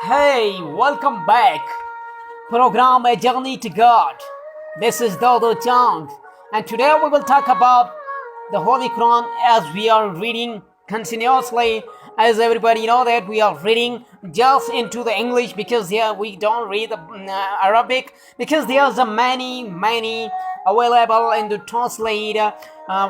Hey, welcome back. Program A Journey to God. This is Dodo Chang, and today we will talk about the Holy Quran as we are reading continuously. As everybody know that we are reading just into the English because we don't read the Arabic because there's a many available in the translate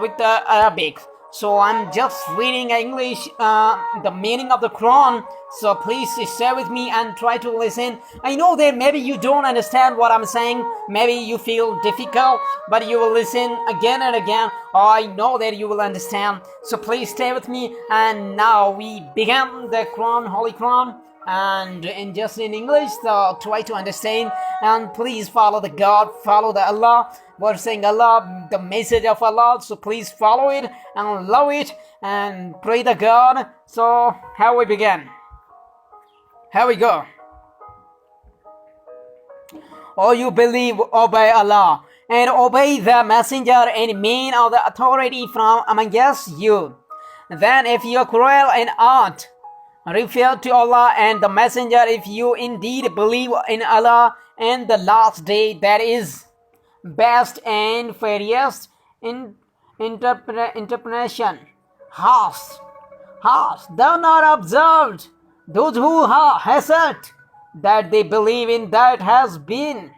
with the Arabic. So I'm just reading English, the meaning of the Quran. So please stay with me and try to listen. I know that maybe you don't understand what I'm saying. Maybe you feel difficult, but you will listen again and again. I know that you will understand. So please stay with me. And now we begin the Quran, Holy Quran. And in English, so try to understand and please follow the God, follow the Allah. We're saying Allah, the message of Allah, so please follow it and love it and pray the God. So how we begin? Here we go. Oh, you believe, obey Allah and obey the messenger and men of the authority from amongst you. Then if you are cruel and aught, refer to Allah and the messenger if you indeed believe in Allah and the last day, that is best and fairest in interpretation. Has thou not observed those who assert that they believe in that has been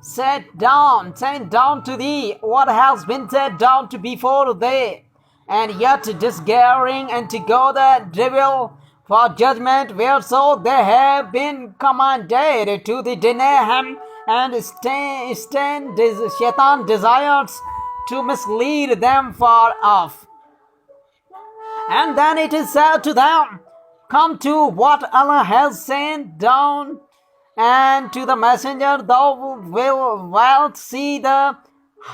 sent down to thee what has been set down to before thee, and yet disregarding and to go the devil for judgment, whereso they have been commanded to deny him, and Shaitan desires to mislead them far off. And then it is said to them, come to what Allah has sent down, and to the messenger thou wilt see the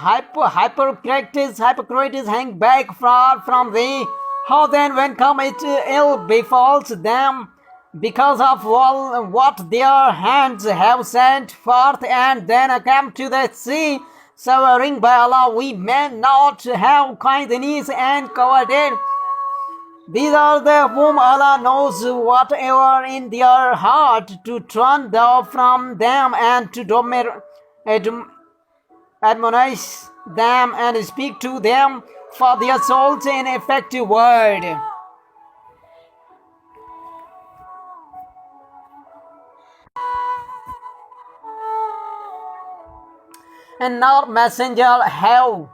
hypocrites hang back far from thee. How then when come it ill befalls them because of all what their hands have sent forth, and then come to the sea, swearing by Allah, we may not have kindness and coveted. These are the whom Allah knows whatever in their heart, to turn thou from them and to admonish them and speak to them for their souls an effective word. And not messenger have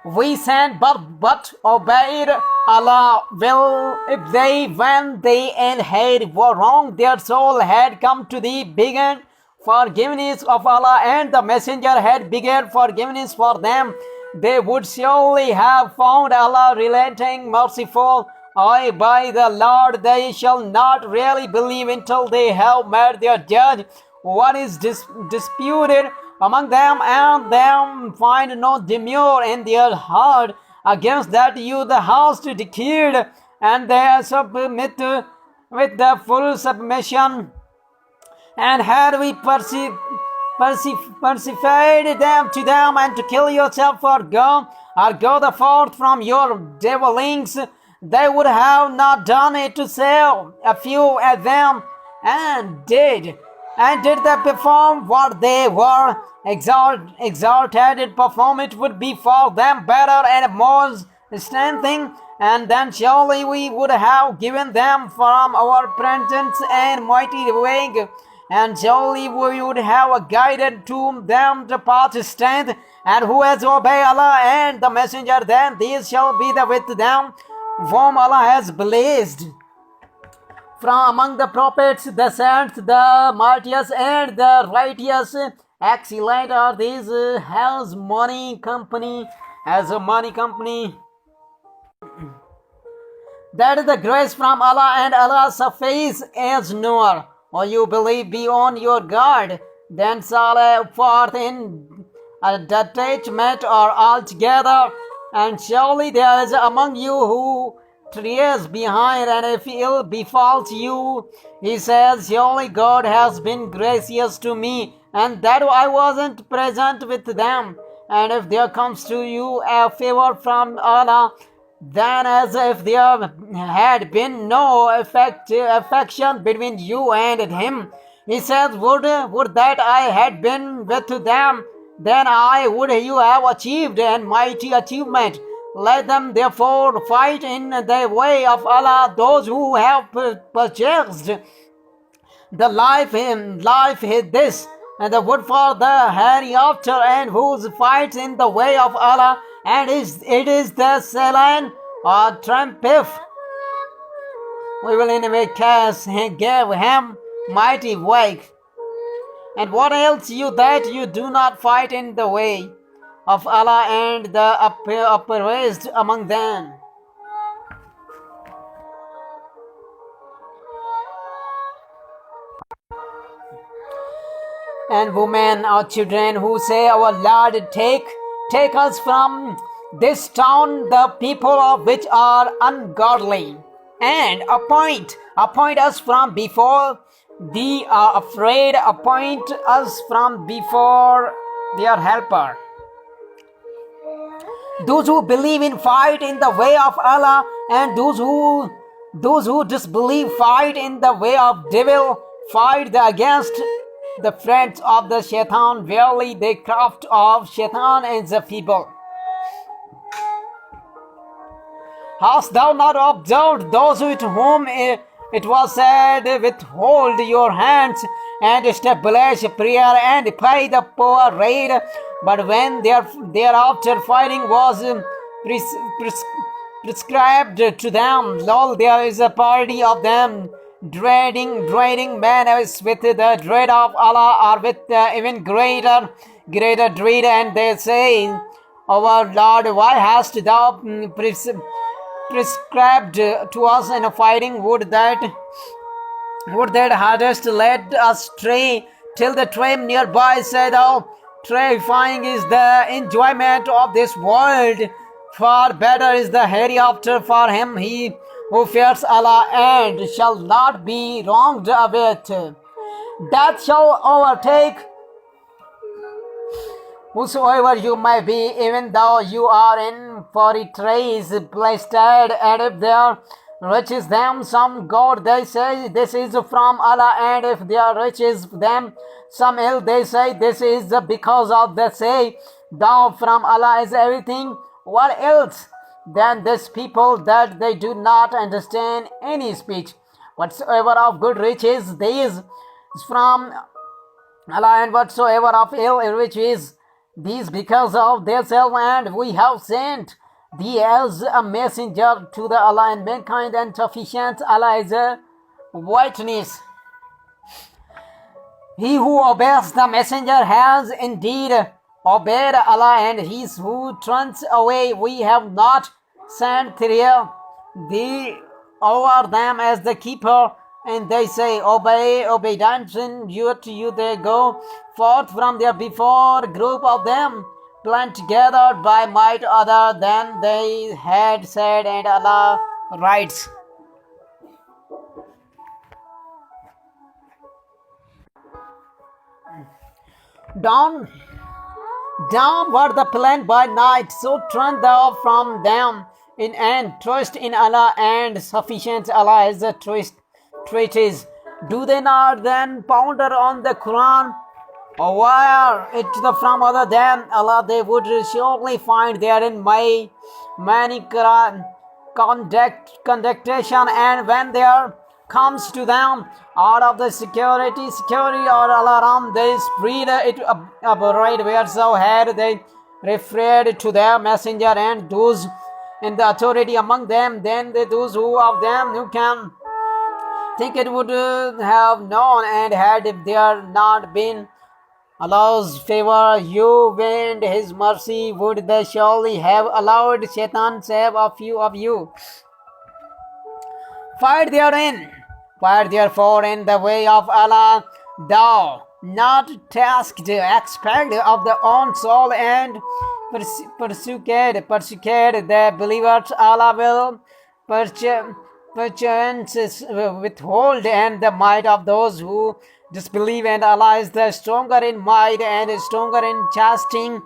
we sent but obeyed Allah will if they when they and had wronged their soul had come to the begged forgiveness of Allah, and the messenger had begged forgiveness for them, they would surely have found Allah relenting, merciful. I by the Lord, they shall not really believe until they have met their judge what is disputed among them, and them find no demur in their heart against that you the house to declared, and they submit with the full submission. And had we perceived them to them, and to kill yourself or go the forth from your devilings, they would have not done it to save a few of them, and did they perform what they were exalted perform, it would be for them better and more strengthening, and then surely we would have given them from our presence and mighty wing, and surely we would have guided to them the path of strength. And who has obeyed Allah and the messenger, then these shall be the with them whom Allah has blessed from among the prophets, the saints, the martyrs, and the righteous. Excellent are these as a money company. That is the grace from Allah, and Allah's face is knower. Or you believe beyond your guard, then shall forth in a detachment or altogether. And surely there is among you who trees behind, and if ill befalls you, he says, surely God has been gracious to me, and that I wasn't present with them. And if there comes to you a favor from Allah, then as if there had been no affection between you and him. He says, would that I had been with them, then I would you have achieved a mighty achievement. Let them therefore fight in the way of Allah, those who have purchased the life is this, and the wood for the hereafter, and whose fights in the way of Allah, and it is the Salan or triumph. We will in a way cast and give him mighty wake. And what else you that you do not fight in the way of Allah and the upraised among them? And women or children who say, our Lord, take us from this town, the people of which are ungodly, and appoint us from before thee are afraid, appoint us from before their helper. Those who believe in fight in the way of Allah, and those who disbelieve fight in the way of devil, fight against the friends of the shaitan. Verily the craft of shaitan is a feeble. Hast thou not observed those with whom it was said, withhold your hands and establish prayer and pay the poor rate? But when thereafter fighting was prescribed to them, lo, there is a party of them dreading man with the dread of Allah, or with even greater dread, and they say, our Lord, why hast thou prescribed to us in fighting? Would that hadst led us stray till the train nearby, said, oh, terrifying is the enjoyment of this world, far better is the hereafter for him he who fears Allah and shall not be wronged of it. Death shall overtake whosoever you may be, even though you are in 40 trees placed, and if there reaches them some good, they say this is from Allah, and if there reaches them some ill, they say this is because of the say, thou from Allah is everything. What else than this people, that they do not understand any speech? Whatsoever of good riches these is from Allah, and whatsoever of ill riches these because of themselves, and we have sent thee as a messenger to the Allah and mankind, and sufficient Allah is a witness. He who obeys the messenger has indeed obeyed Allah, and he who turns away we have not sent thee over them as the keeper. And they say, obedience in you to you they go forth from there before a group of them, planned together by might other than they had said, and Allah writes. Downward the plan by night, so turn thou from them in and trust in Allah, and sufficient Allah is the treatise. Do they not then ponder on the Quran, or were it from other than Allah, they would surely find therein many conductation, and when there comes to them out of the security or alarm, they spread it abroad, whereso had they referred to their messenger, and those in the authority among them, then those who of them who can think it would have known, and had if there not been Allah's favor, you and his mercy, would they surely have allowed Shaitan save a few of you. Fight therefore in the way of Allah, thou not tasked expect of the own soul, and persecute the believers. Allah will perchance withhold and the might of those who disbelieve, and Allah is the stronger in might and stronger in chastening.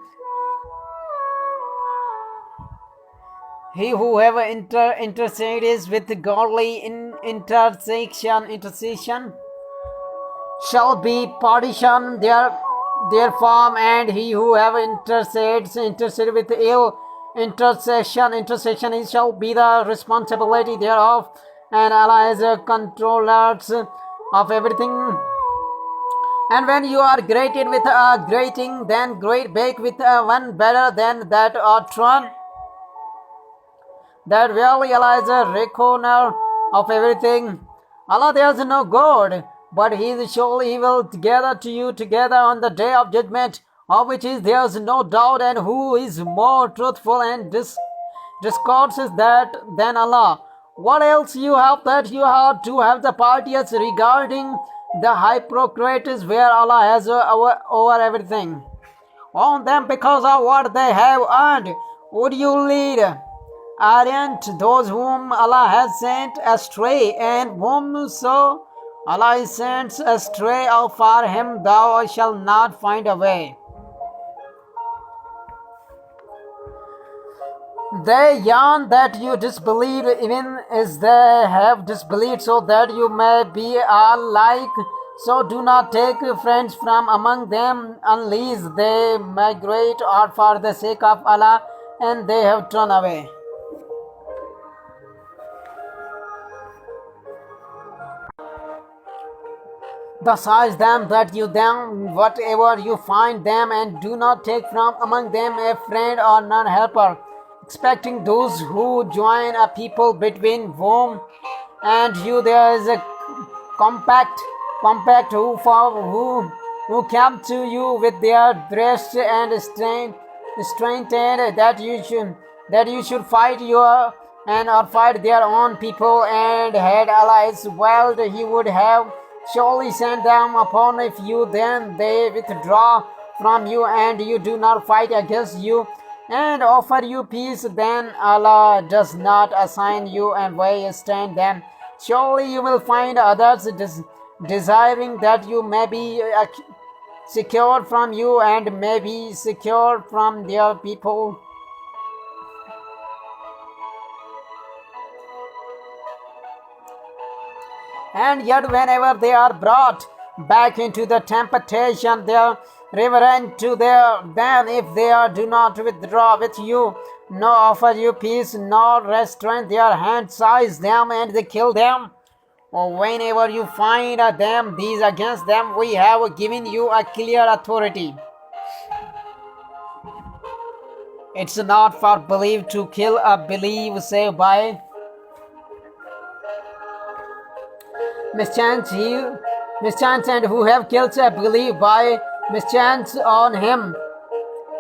He who ever intercedes with godly intercession shall be partitioned their form, and he who ever intercede with ill intercession it shall be the responsibility thereof, and Allah is a controller of everything. And when you are grated with a grating, then great bake with one better than that or tron. That really Allah is a recorder of everything. Allah, there is no God, but He is surely He will gather to you together on the day of judgment, of which is there is no doubt, and who is more truthful and discourses that than Allah. What else you have that you have to have the parties regarding the hypocrites where Allah has over everything on them because of what they have earned? Would you lead? Aren't those whom Allah has sent astray, and whom so Allah sends astray, for him thou shalt not find a way. They yearn that you disbelieve, even as they have disbelieved, so that you may be alike. So do not take friends from among them unless they migrate or for the sake of Allah, and they have turned away. Thus urge them that you them whatever you find them, and do not take from among them a friend or non-helper, expecting those who join a people between whom and you there is a compact who come to you with their breast and strength, and that you should fight your and or fight their own people, and had allies well he would have surely sent them upon if you then they withdraw from you and you do not fight against you and offer you peace, then Allah does not assign you and way stand them. Surely you will find others desiring that you may be secured from you and may be secured from their people. And yet whenever they are brought back into the temptation, they are reverent to then if they do not withdraw with you, nor offer you peace, nor restrain their hands, seize them and they kill them. Or whenever you find them, these against them, we have given you a clear authority. It's not for belief to kill a belief save by mischance, and who have killed a belief by mischance on him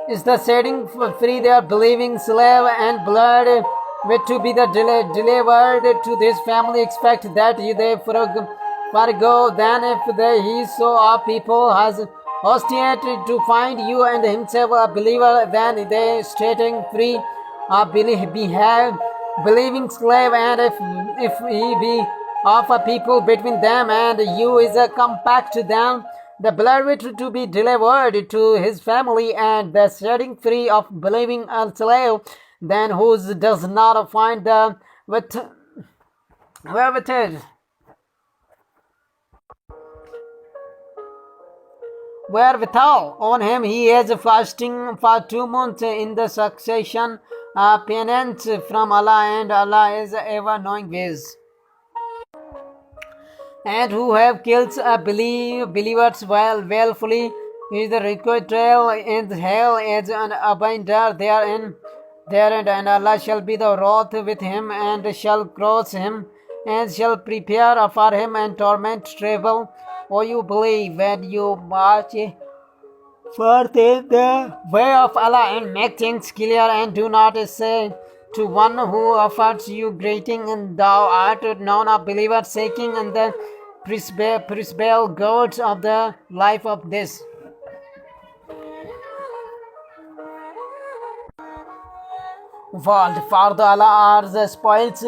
is the setting free their believing slave, and blood with to be the delivered to this family, expect that they forgo. Then if he saw a people has hosted to find you and himself a believer, then they setting free a believing slave, and if he be of a people between them and you is a compact to them, the blood to be delivered to his family, and the setting free of believing a slave, then whose does not find the wherewithal on him he is fasting for 2 months in the succession, penance from Allah, and Allah is ever knowing ways. And who have killed believers willfully is the requital in hell as an abidder therein, and Allah shall be the wrath with him, and shall cross him, and shall prepare for him and torment trouble. O you believe, when you march forth in the way of Allah and make things clear, and do not say to one who offers you greeting, and thou art known of believers seeking and the principal gods of the life of this world. For the Allah are the spoils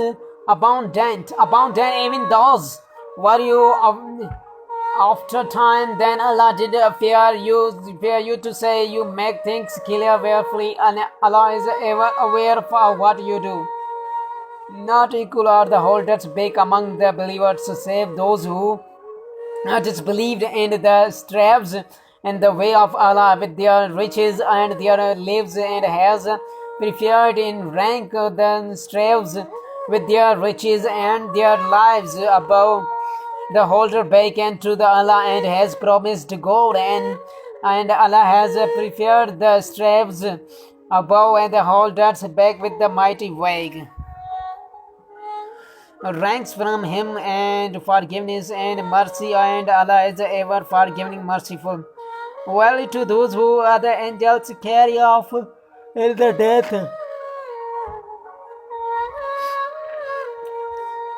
abundant, even those were you After time, then Allah did fear you to say you make things clear carefully, and Allah is ever aware of what you do. Not equal are the holders big among the believers, save those who disbelieved in the strives in the way of Allah with their riches and their lives, and has preferred in rank the strives with their riches and their lives above the holder back and to the Allah, and has promised gold, and Allah has preferred the strives above and the holders back with the mighty wag ranks from him and forgiveness and mercy, and Allah is ever forgiving, merciful. Well, to those who are the angels carry off in the death,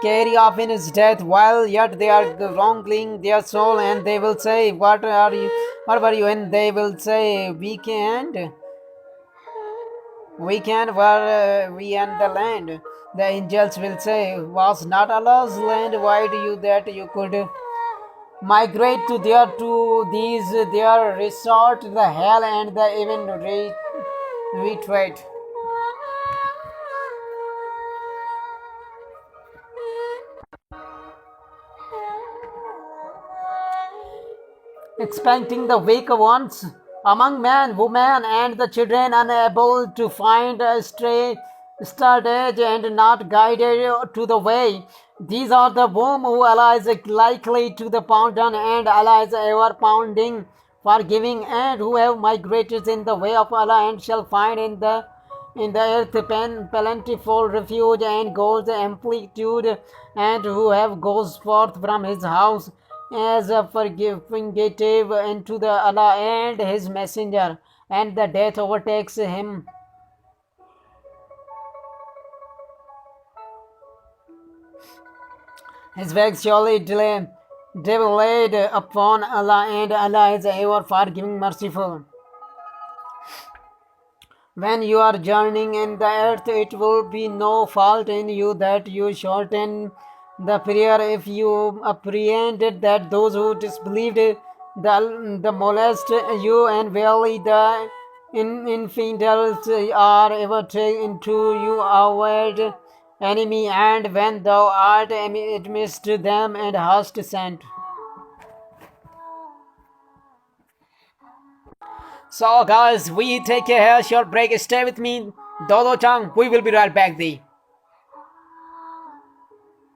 carry off in his death, while yet they are wronging their soul, and they will say, "What are you? What were you?" And they will say, we can't were we and the land." The angels will say, "Was not Allah's land wide you that you could migrate to these their resort, the hell, and the even retreat?" Expecting the weak ones among men, women, and the children unable to find a straight started and not guided to the way. These are the whom who Allah is likely to the pardon, and Allah is ever pounding, forgiving, and who have migrated in the way of Allah and shall find in the earth plentiful refuge and goes amplitude, and who have goes forth from his house as a fugitive into the Allah and his messenger, and the death overtakes him. His way surely delayed upon Allah, and Allah is ever forgiving, merciful. When you are journeying in the earth, it will be no fault in you that you shorten the prayer if you apprehended that those who disbelieved the molest you, and verily the infidels are ever taken to you avowed enemy, and when thou art amidst them and hast sent. So guys, we take a short break. Stay with me, Dodo Chang. We will be right back.